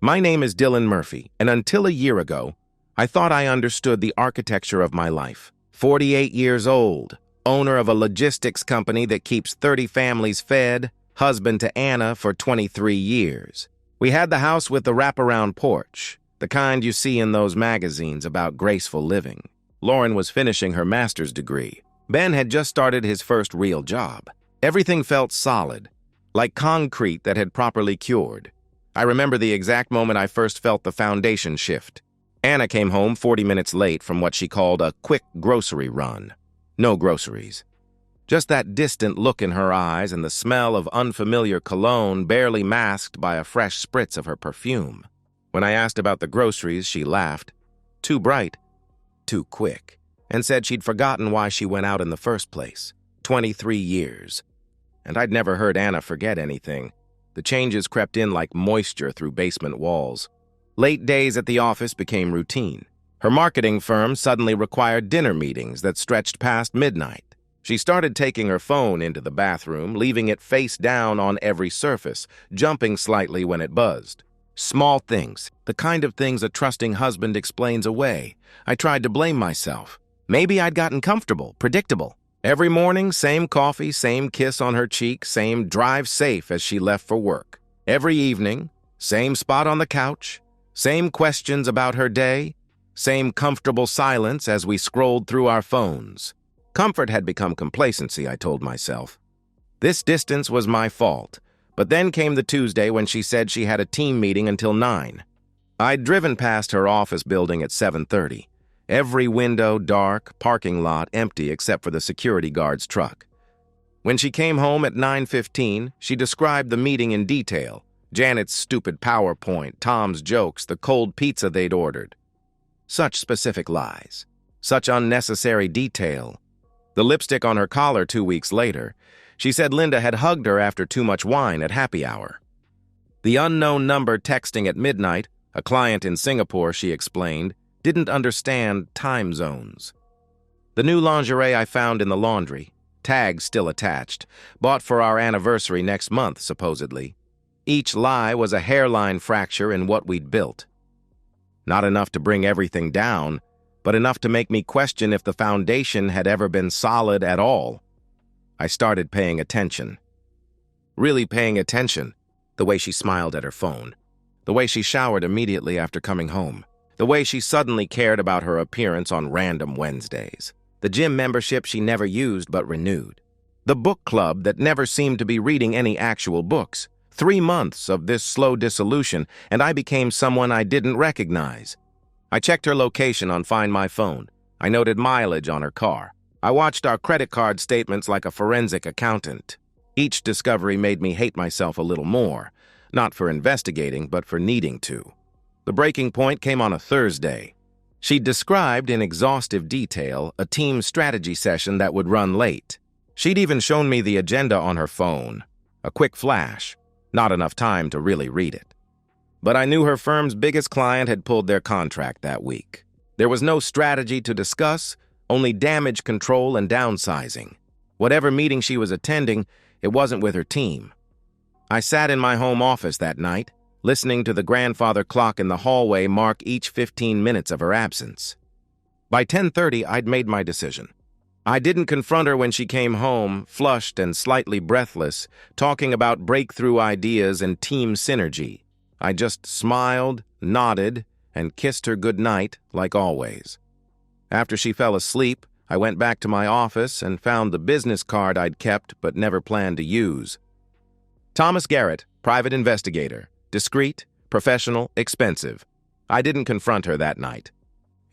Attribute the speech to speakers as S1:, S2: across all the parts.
S1: My name is Dylan Murphy, and until a year ago, I thought I understood the architecture of my life. 48 years old, owner of a logistics company that keeps 30 families fed, husband to Anna for 23 years. We had the house with the wraparound porch, the kind you see in those magazines about graceful living. Lauren was finishing her master's degree. Ben had just started his first real job. Everything felt solid, like concrete that had properly cured. I remember the exact moment I first felt the foundation shift. Anna came home 40 minutes late from what she called a quick grocery run. No groceries. Just that distant look in her eyes and the smell of unfamiliar cologne barely masked by a fresh spritz of her perfume. When I asked about the groceries, she laughed. Too bright, too quick, and said she'd forgotten why she went out in the first place. 23 years. And I'd never heard Anna forget anything. The changes crept in like moisture through basement walls. Late days at the office became routine. Her marketing firm suddenly required dinner meetings that stretched past midnight. She started taking her phone into the bathroom, leaving it face down on every surface, jumping slightly when it buzzed. Small things, the kind of things a trusting husband explains away. I tried to blame myself. Maybe I'd gotten comfortable, predictable. Every morning, same coffee, same kiss on her cheek, same drive safe as she left for work. Every evening, same spot on the couch, same questions about her day, same comfortable silence as we scrolled through our phones. Comfort had become complacency, I told myself. This distance was my fault, but then came the Tuesday when she said she had a team meeting until 9. I'd driven past her office building at 7:30. Every window dark, parking lot empty except for the security guard's truck. When she came home at 9:15, she described the meeting in detail. Janet's stupid PowerPoint, Tom's jokes, the cold pizza they'd ordered. Such specific lies. Such unnecessary detail. The lipstick on her collar 2 weeks later. She said Linda had hugged her after too much wine at happy hour. The unknown number texting at midnight, a client in Singapore, she explained, didn't understand time zones. The new lingerie I found in the laundry, tags still attached, bought for our anniversary next month, supposedly. Each lie was a hairline fracture in what we'd built. Not enough to bring everything down, but enough to make me question if the foundation had ever been solid at all. I started paying attention. Really paying attention. The way she smiled at her phone. The way she showered immediately after coming home. The way she suddenly cared about her appearance on random Wednesdays. The gym membership she never used but renewed. The book club that never seemed to be reading any actual books. 3 months of this slow dissolution, and I became someone I didn't recognize. I checked her location on Find My Phone. I noted mileage on her car. I watched our credit card statements like a forensic accountant. Each discovery made me hate myself a little more, not for investigating, but for needing to. The breaking point came on a Thursday. She described in exhaustive detail a team strategy session that would run late. She'd even shown me the agenda on her phone. A quick flash. Not enough time to really read it. But I knew her firm's biggest client had pulled their contract that week. There was no strategy to discuss, only damage control and downsizing. Whatever meeting she was attending, it wasn't with her team. I sat in my home office that night, listening to the grandfather clock in the hallway mark each 15 minutes of her absence. By 10:30, I'd made my decision. I didn't confront her when she came home, flushed and slightly breathless, talking about breakthrough ideas and team synergy. I just smiled, nodded, and kissed her goodnight, like always. After she fell asleep, I went back to my office and found the business card I'd kept but never planned to use. Thomas Garrett, private investigator. Discreet, professional, expensive. I didn't confront her that night.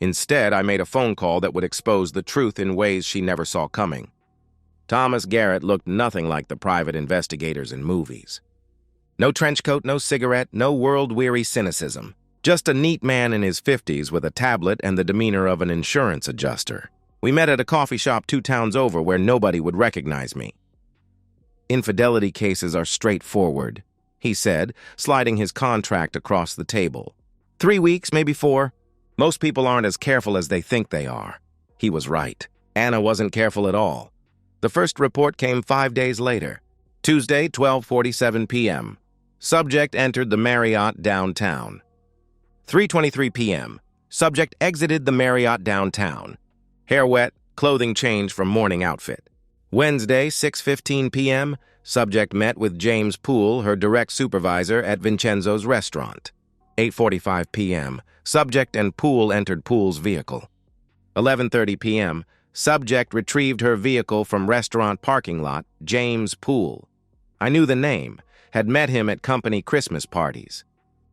S1: Instead, I made a phone call that would expose the truth in ways she never saw coming. Thomas Garrett looked nothing like the private investigators in movies. No trench coat, no cigarette, no world-weary cynicism. Just a neat man in his 50s with a tablet and the demeanor of an insurance adjuster. We met at a coffee shop 2 towns over where nobody would recognize me. Infidelity cases are straightforward, he said, sliding his contract across the table. 3 weeks, maybe 4. Most people aren't as careful as they think they are. He was right. Anna wasn't careful at all. The first report came 5 days later. Tuesday, 12:47 p.m. Subject entered the Marriott downtown. 3:23 p.m. Subject exited the Marriott downtown. Hair wet, clothing changed from morning outfit. Wednesday, 6:15 p.m., subject met with James Poole, her direct supervisor, at Vincenzo's restaurant. 8:45 p.m., subject and Poole entered Poole's vehicle. 11:30 p.m., subject retrieved her vehicle from restaurant parking lot, James Poole. I knew the name, had met him at company Christmas parties.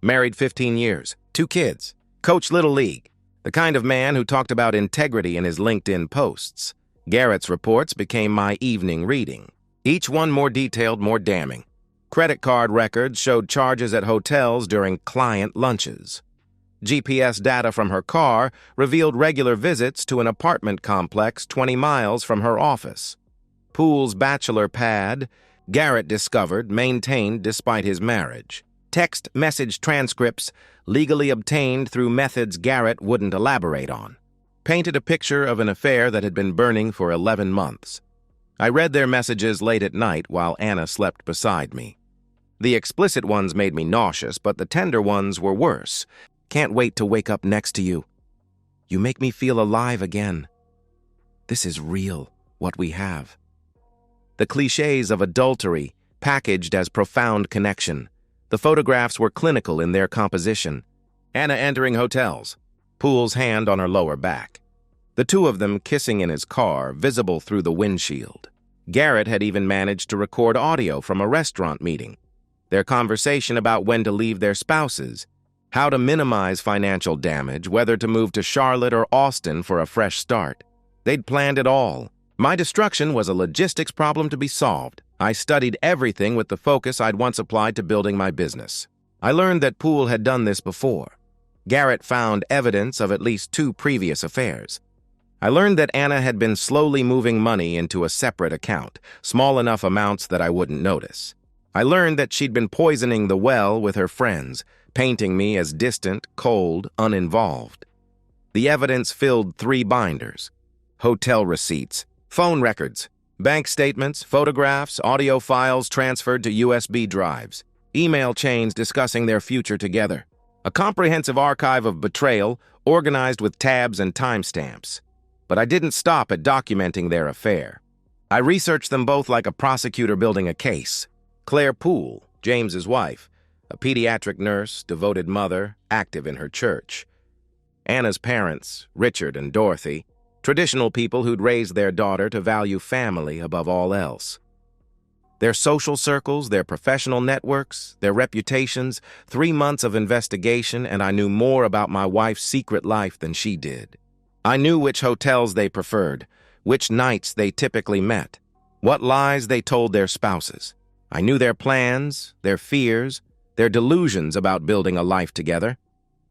S1: Married 15 years, 2 kids, coached Little League, the kind of man who talked about integrity in his LinkedIn posts. Garrett's reports became my evening reading, each one more detailed, more damning. Credit card records showed charges at hotels during client lunches. GPS data from her car revealed regular visits to an apartment complex 20 miles from her office. Poole's bachelor pad, Garrett discovered, maintained despite his marriage. Text message transcripts, legally obtained through methods Garrett wouldn't elaborate on, painted a picture of an affair that had been burning for 11 months. I read their messages late at night while Anna slept beside me. The explicit ones made me nauseous, but the tender ones were worse. Can't wait to wake up next to you. You make me feel alive again. This is real, what we have. The cliches of adultery, packaged as profound connection. The photographs were clinical in their composition. Anna entering hotels, Poole's hand on her lower back. The two of them kissing in his car, visible through the windshield. Garrett had even managed to record audio from a restaurant meeting. Their conversation about when to leave their spouses, how to minimize financial damage, whether to move to Charlotte or Austin for a fresh start. They'd planned it all. My destruction was a logistics problem to be solved. I studied everything with the focus I'd once applied to building my business. I learned that Poole had done this before. Garrett found evidence of at least 2 previous affairs. I learned that Anna had been slowly moving money into a separate account, small enough amounts that I wouldn't notice. I learned that she'd been poisoning the well with her friends, painting me as distant, cold, uninvolved. The evidence filled 3 binders: hotel receipts, phone records, bank statements, photographs, audio files transferred to USB drives, email chains discussing their future together, a comprehensive archive of betrayal organized with tabs and timestamps. But I didn't stop at documenting their affair. I researched them both like a prosecutor building a case. Claire Poole, James's wife, a pediatric nurse, devoted mother, active in her church. Anna's parents, Richard and Dorothy, traditional people who'd raised their daughter to value family above all else. Their social circles, their professional networks, their reputations, 3 months of investigation, and I knew more about my wife's secret life than she did. I knew which hotels they preferred, which nights they typically met, what lies they told their spouses. I knew their plans, their fears, their delusions about building a life together.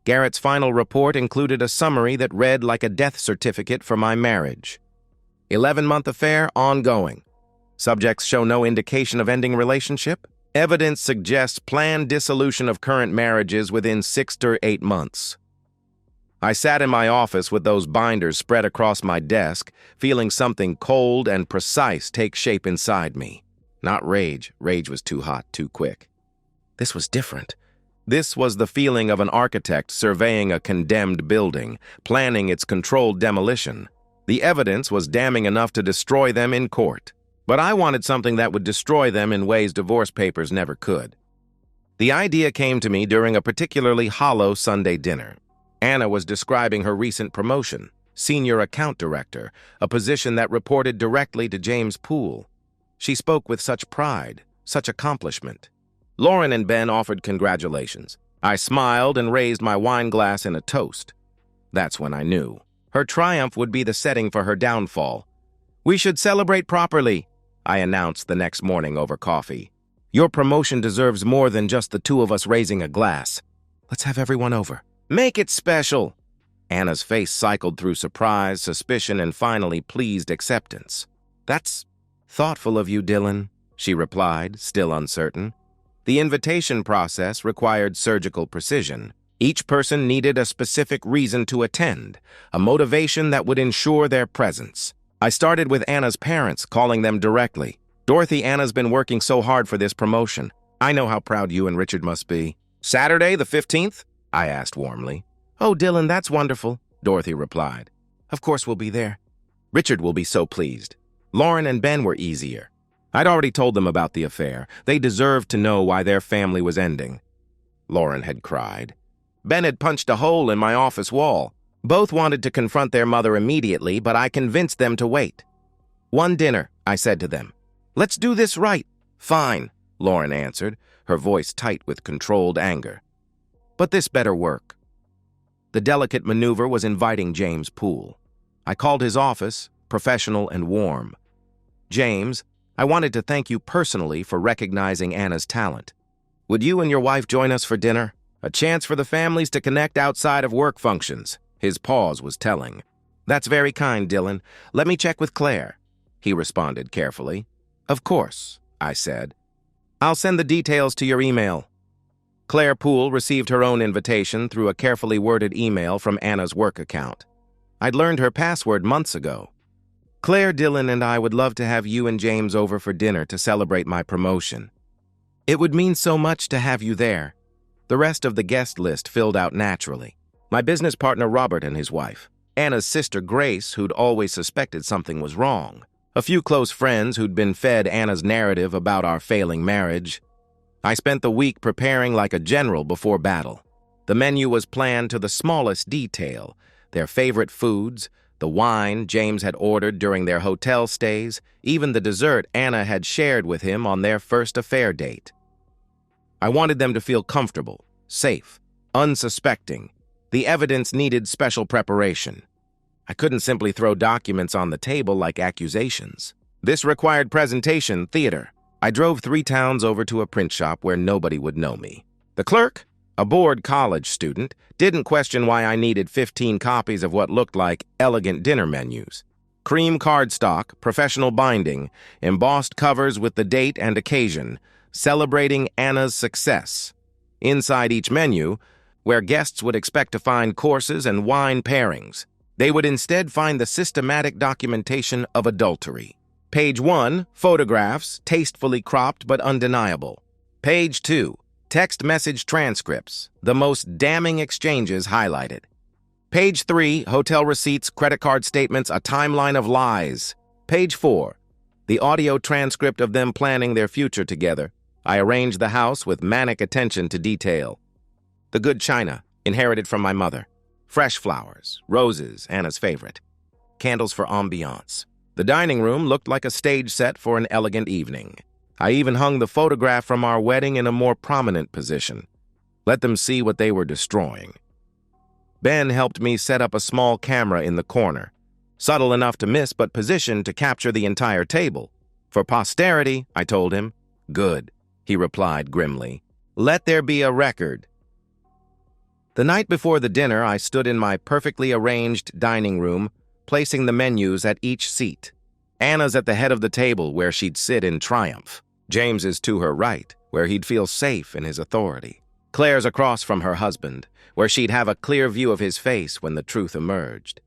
S1: Garrett's final report included a summary that read like a death certificate for my marriage. 11-month affair, ongoing. Subjects show no indication of ending relationship. Evidence suggests planned dissolution of current marriages within 6 to 8 months. I sat in my office with those binders spread across my desk, feeling something cold and precise take shape inside me. Not rage. Rage was too hot, too quick. This was different. This was the feeling of an architect surveying a condemned building, planning its controlled demolition. The evidence was damning enough to destroy them in court. But I wanted something that would destroy them in ways divorce papers never could. The idea came to me during a particularly hollow Sunday dinner. Anna was describing her recent promotion, senior account director, a position that reported directly to James Poole. She spoke with such pride, such accomplishment. Lauren and Ben offered congratulations. I smiled and raised my wine glass in a toast. That's when I knew. Her triumph would be the setting for her downfall. "We should celebrate properly," I announced the next morning over coffee. "Your promotion deserves more than just the 2 of us raising a glass. Let's have everyone over. Make it special." Anna's face cycled through surprise, suspicion, and finally pleased acceptance. "That's thoughtful of you, Dylan," she replied, still uncertain. The invitation process required surgical precision. Each person needed a specific reason to attend, a motivation that would ensure their presence. I started with Anna's parents, calling them directly. "Dorothy, Anna's been working so hard for this promotion. I know how proud you and Richard must be. Saturday, the 15th? I asked warmly. Oh, Dylan, that's wonderful, Dorothy replied. Of course we'll be there. Richard will be so pleased. Lauren and Ben were easier. I'd already told them about the affair. They deserved to know why their family was ending. Lauren had cried. Ben had punched a hole in my office wall. Both wanted to confront their mother immediately, but I convinced them to wait. One dinner, I said to them. Let's do this right. Fine, Lauren answered, her voice tight with controlled anger. But this better work. The delicate maneuver was inviting James Poole. I called his office, professional and warm. James, I wanted to thank you personally for recognizing Anna's talent. Would you and your wife join us for dinner? A chance for the families to connect outside of work functions. His pause was telling. That's very kind, Dylan. Let me check with Claire. He responded carefully. Of course, I said. I'll send the details to your email. Claire Poole received her own invitation through a carefully worded email from Anna's work account. I'd learned her password months ago. Claire, Dylan, and I would love to have you and James over for dinner to celebrate my promotion. It would mean so much to have you there. The rest of the guest list filled out naturally. My business partner Robert and his wife, Anna's sister Grace, who'd always suspected something was wrong, a few close friends who'd been fed Anna's narrative about our failing marriage. I spent the week preparing like a general before battle. The menu was planned to the smallest detail, their favorite foods, the wine James had ordered during their hotel stays, even the dessert Anna had shared with him on their first affair date. I wanted them to feel comfortable, safe, unsuspecting. The evidence needed special preparation. I couldn't simply throw documents on the table like accusations. This required presentation, theater. I drove 3 towns over to a print shop where nobody would know me. The clerk, a bored college student, didn't question why I needed 15 copies of what looked like elegant dinner menus. Cream cardstock, professional binding, embossed covers with the date and occasion, celebrating Anna's success. Inside each menu, where guests would expect to find courses and wine pairings, they would instead find the systematic documentation of adultery. Page 1, photographs, tastefully cropped but undeniable. Page 2, text message transcripts, the most damning exchanges highlighted. Page 3, hotel receipts, credit card statements, a timeline of lies. Page 4, the audio transcript of them planning their future together. I arranged the house with manic attention to detail. The good china, inherited from my mother. Fresh flowers, roses, Anna's favorite. Candles for ambiance. The dining room looked like a stage set for an elegant evening. I even hung the photograph from our wedding in a more prominent position. Let them see what they were destroying. Ben helped me set up a small camera in the corner, subtle enough to miss but positioned to capture the entire table. For posterity, I told him. Good, he replied grimly. Let there be a record. The night before the dinner, I stood in my perfectly arranged dining room, placing the menus at each seat. Anna's at the head of the table, where she'd sit in triumph. James is to her right, where he'd feel safe in his authority. Claire's across from her husband, where she'd have a clear view of his face when the truth emerged.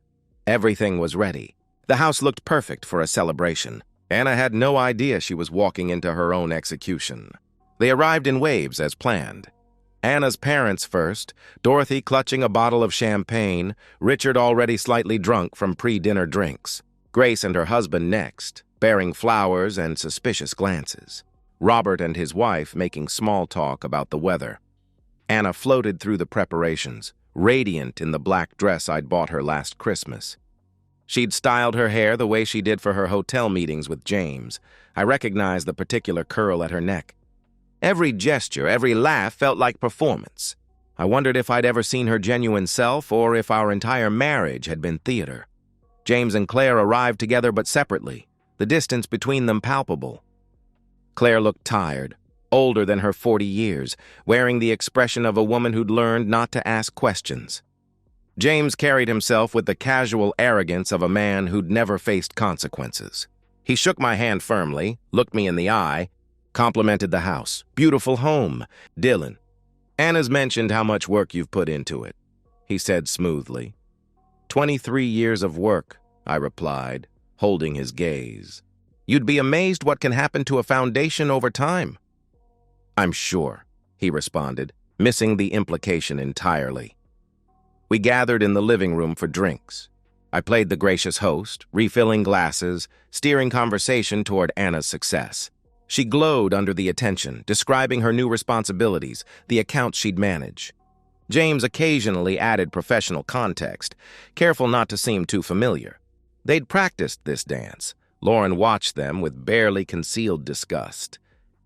S1: Everything was ready. The house looked perfect for a celebration. Anna had no idea she was walking into her own execution. They arrived in waves as planned. Anna's parents first, Dorothy clutching a bottle of champagne, Richard already slightly drunk from pre-dinner drinks. Grace and her husband next, bearing flowers and suspicious glances. Robert and his wife making small talk about the weather. Anna floated through the preparations, radiant in the black dress I'd bought her last Christmas. She'd styled her hair the way she did for her hotel meetings with James. I recognized the particular curl at her neck. Every gesture, every laugh felt like performance. I wondered if I'd ever seen her genuine self or if our entire marriage had been theater. James and Claire arrived together but separately, the distance between them palpable. Claire looked tired, older than her 40 years, wearing the expression of a woman who'd learned not to ask questions. James carried himself with the casual arrogance of a man who'd never faced consequences. He shook my hand firmly, looked me in the eye, complimented the house. Beautiful home. Dylan, Anna's mentioned how much work you've put into it, he said smoothly. 23 years of work, I replied, holding his gaze. You'd be amazed what can happen to a foundation over time. I'm sure, he responded, missing the implication entirely. We gathered in the living room for drinks. I played the gracious host, refilling glasses, steering conversation toward Anna's success. She glowed under the attention, describing her new responsibilities, the accounts she'd manage. James occasionally added professional context, careful not to seem too familiar. They'd practiced this dance. Lauren watched them with barely concealed disgust.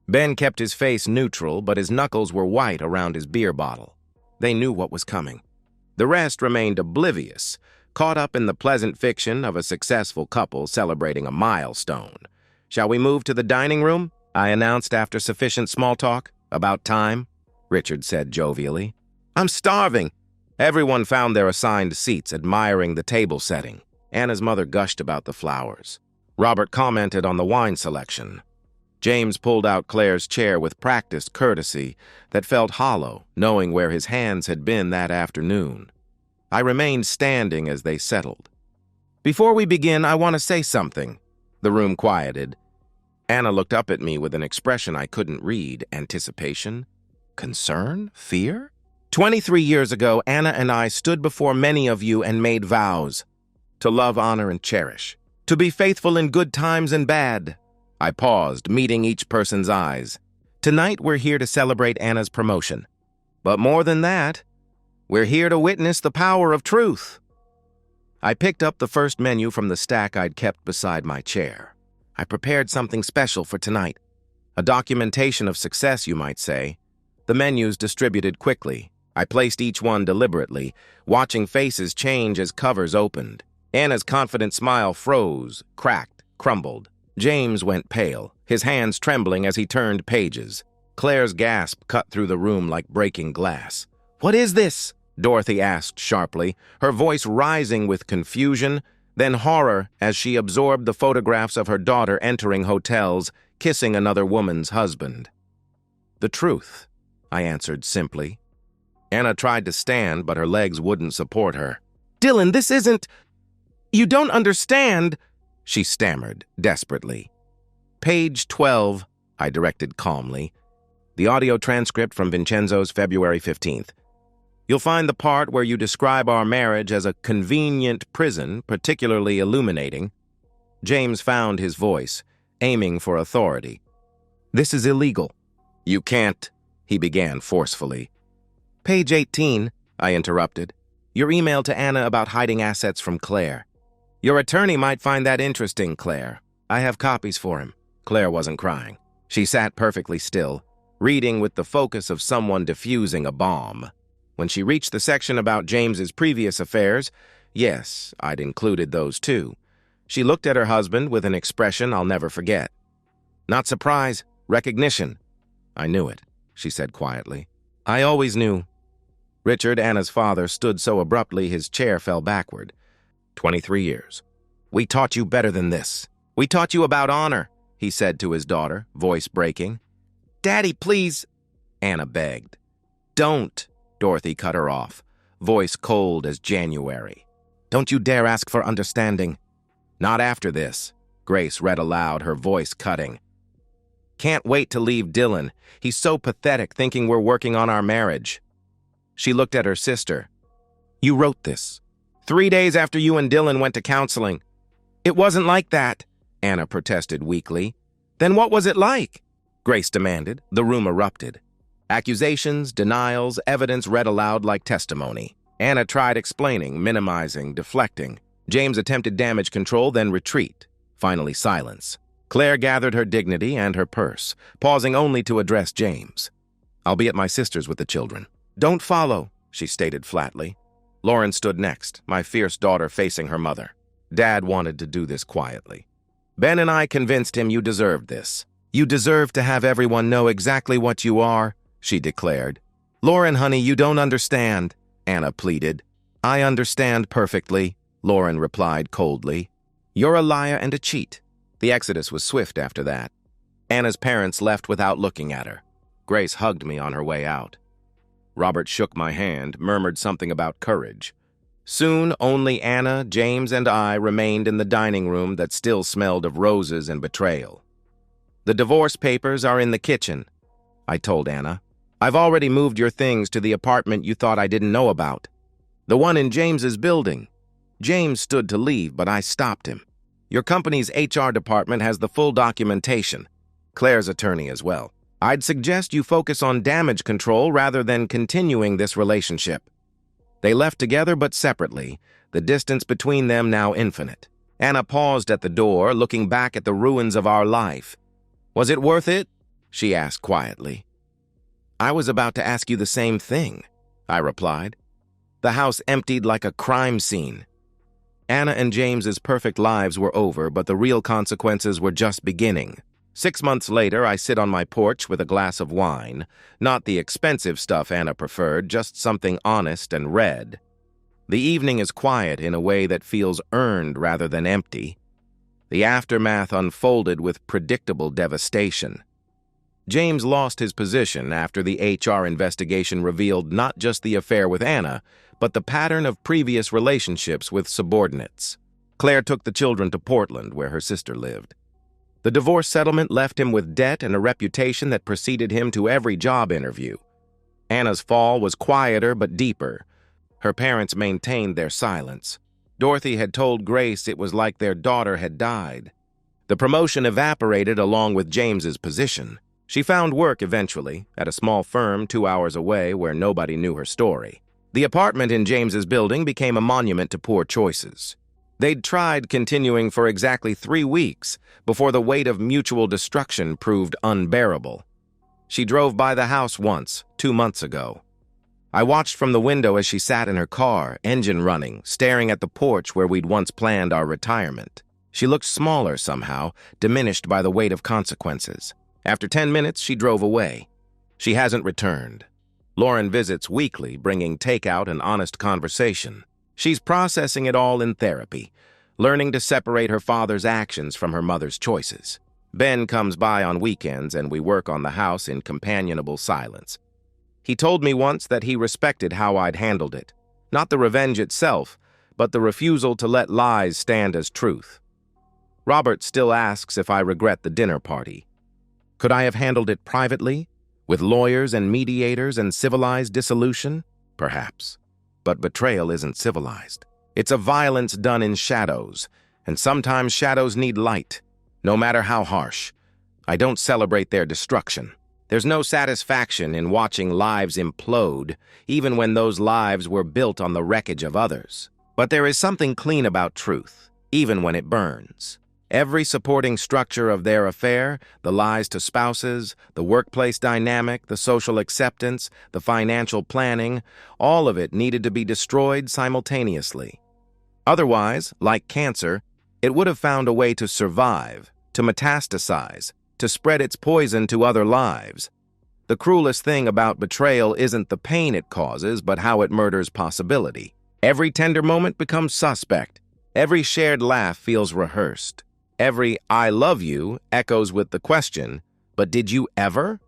S1: Ben kept his face neutral, but his knuckles were white around his beer bottle. They knew what was coming. The rest remained oblivious, caught up in the pleasant fiction of a successful couple celebrating a milestone. "Shall we move to the dining room?" I announced after sufficient small talk. "About time," Richard said jovially. "I'm starving." Everyone found their assigned seats, admiring the table setting. Anna's mother gushed about the flowers. Robert commented on the wine selection. James pulled out Claire's chair with practiced courtesy that felt hollow, knowing where his hands had been that afternoon. I remained standing as they settled. "Before we begin, I want to say something." The room quieted. Anna looked up at me with an expression I couldn't read. Anticipation? Concern? Fear? 23 years ago, Anna and I stood before many of you and made vows. To love, honor, and cherish. To be faithful in good times and bad. I paused, meeting each person's eyes. Tonight, we're here to celebrate Anna's promotion. But more than that, we're here to witness the power of truth. I picked up the first menu from the stack I'd kept beside my chair. I prepared something special for tonight. A documentation of success, you might say. The menus distributed quickly. I placed each one deliberately, watching faces change as covers opened. Anna's confident smile froze, cracked, crumbled. James went pale, his hands trembling as he turned pages. Claire's gasp cut through the room like breaking glass. "What is this?" Dorothy asked sharply, her voice rising with confusion, then horror as she absorbed the photographs of her daughter entering hotels, kissing another woman's husband. "The truth," I answered simply. Anna tried to stand, but her legs wouldn't support her. "Dylan, this isn't... You don't understand," she stammered desperately. "Page 12, I directed calmly. The audio transcript from Vincenzo's February 15th. You'll find the part where you describe our marriage as a convenient prison, particularly illuminating." James found his voice, aiming for authority. "This is illegal." "You can't," he began forcefully. "Page 18, I interrupted. Your email to Anna about hiding assets from Claire. Your attorney might find that interesting, Claire. I have copies for him." Claire wasn't crying. She sat perfectly still, reading with the focus of someone defusing a bomb. When she reached the section about James's previous affairs, yes, I'd included those too, she looked at her husband with an expression I'll never forget. "Not surprise, recognition." "I knew it," she said quietly. "I always knew." Richard, Anna's father, stood so abruptly his chair fell backward. 23 years. "We taught you better than this. We taught you about honor," he said to his daughter, voice breaking. "Daddy, please," Anna begged. "Don't," Dorothy cut her off, voice cold as January. "Don't you dare ask for understanding." "Not after this," Grace read aloud, her voice cutting. "Can't wait to leave Dylan. He's so pathetic thinking we're working on our marriage." She looked at her sister. "You wrote this 3 days after you and Dylan went to counseling." "It wasn't like that," Anna protested weakly. "Then what was it like?" Grace demanded. The room erupted. Accusations, denials, evidence read aloud like testimony. Anna tried explaining, minimizing, deflecting. James attempted damage control, then retreat. Finally, silence. Claire gathered her dignity and her purse, pausing only to address James. "I'll be at my sister's with the children." "Don't follow," she stated flatly. Lauren stood next, my fierce daughter facing her mother. Dad wanted to do this quietly. "Ben and I convinced him you deserved this. You deserve to have everyone know exactly what you are," she declared. "Lauren, honey, you don't understand," Anna pleaded. "I understand perfectly," Lauren replied coldly. "You're a liar and a cheat." The exodus was swift after that. Anna's parents left without looking at her. Grace hugged me on her way out. Robert shook my hand, murmured something about courage. Soon, only Anna, James, and I remained in the dining room that still smelled of roses and betrayal. "The divorce papers are in the kitchen." I told Anna. "I've already moved your things to the apartment you thought I didn't know about. The one in James's building." James stood to leave, but I stopped him. "Your company's HR department has the full documentation. Claire's attorney as well. I'd suggest you focus on damage control rather than continuing this relationship." They left together but separately, the distance between them now infinite. Anna paused at the door, looking back at the ruins of our life. "Was it worth it?" she asked quietly. "I was about to ask you the same thing," I replied. The house emptied like a crime scene. Anna and James's perfect lives were over, but the real consequences were just beginning. 6 months later, I sit on my porch with a glass of wine. Not the expensive stuff Anna preferred, just something honest and red. The evening is quiet in a way that feels earned rather than empty. The aftermath unfolded with predictable devastation. James lost his position after the HR investigation revealed not just the affair with Anna, but the pattern of previous relationships with subordinates. Claire took the children to Portland, where her sister lived. The divorce settlement left him with debt and a reputation that preceded him to every job interview. Anna's fall was quieter but deeper. Her parents maintained their silence. Dorothy had told Grace it was like their daughter had died. The promotion evaporated along with James's position. She found work eventually, at a small firm 2 hours away where nobody knew her story. The apartment in James's building became a monument to poor choices. They'd tried continuing for exactly 3 weeks before the weight of mutual destruction proved unbearable. She drove by the house once, 2 months ago. I watched from the window as she sat in her car, engine running, staring at the porch where we'd once planned our retirement. She looked smaller somehow, diminished by the weight of consequences. After 10 minutes, she drove away. She hasn't returned. Lauren visits weekly, bringing takeout and honest conversation. She's processing it all in therapy, learning to separate her father's actions from her mother's choices. Ben comes by on weekends and we work on the house in companionable silence. He told me once that he respected how I'd handled it. Not the revenge itself, but the refusal to let lies stand as truth. Robert still asks if I regret the dinner party. Could I have handled it privately, with lawyers and mediators and civilized dissolution? Perhaps. But betrayal isn't civilized. It's a violence done in shadows, and sometimes shadows need light, no matter how harsh. I don't celebrate their destruction. There's no satisfaction in watching lives implode, even when those lives were built on the wreckage of others. But there is something clean about truth, even when it burns. Every supporting structure of their affair, the lies to spouses, the workplace dynamic, the social acceptance, the financial planning, all of it needed to be destroyed simultaneously. Otherwise, like cancer, it would have found a way to survive, to metastasize, to spread its poison to other lives. The cruelest thing about betrayal isn't the pain it causes, but how it murders possibility. Every tender moment becomes suspect. Every shared laugh feels rehearsed. Every "I love you" echoes with the question, but did you ever?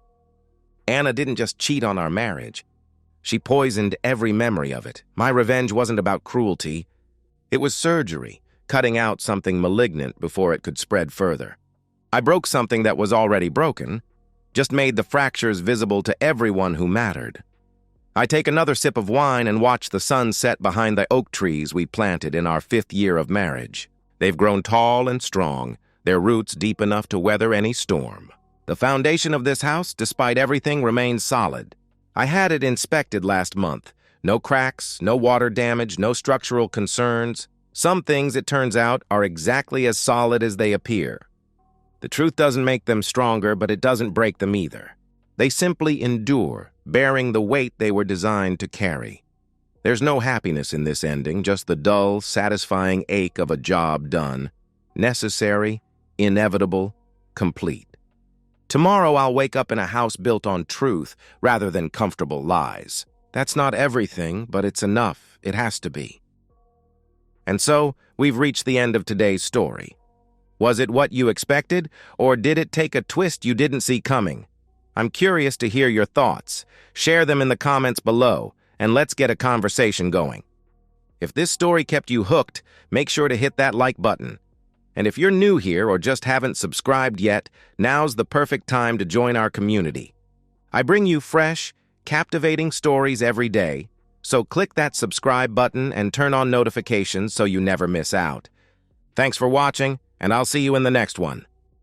S1: Anna didn't just cheat on our marriage. She poisoned every memory of it. My revenge wasn't about cruelty. It was surgery, cutting out something malignant before it could spread further. I broke something that was already broken, just made the fractures visible to everyone who mattered. I take another sip of wine and watch the sun set behind the oak trees we planted in our 5th year of marriage. They've grown tall and strong, their roots deep enough to weather any storm. The foundation of this house, despite everything, remains solid. I had it inspected last month. No cracks, no water damage, no structural concerns. Some things, it turns out, are exactly as solid as they appear. The truth doesn't make them stronger, but it doesn't break them either. They simply endure, bearing the weight they were designed to carry. There's no happiness in this ending, just the dull, satisfying ache of a job done. Necessary, inevitable, complete. Tomorrow I'll wake up in a house built on truth rather than comfortable lies. That's not everything, but it's enough. It has to be. And so, we've reached the end of today's story. Was it what you expected, or did it take a twist you didn't see coming? I'm curious to hear your thoughts. Share them in the comments below, and let's get a conversation going. If this story kept you hooked, make sure to hit that like button. And if you're new here or just haven't subscribed yet, now's the perfect time to join our community. I bring you fresh, captivating stories every day, so click that subscribe button and turn on notifications so you never miss out. Thanks for watching, and I'll see you in the next one.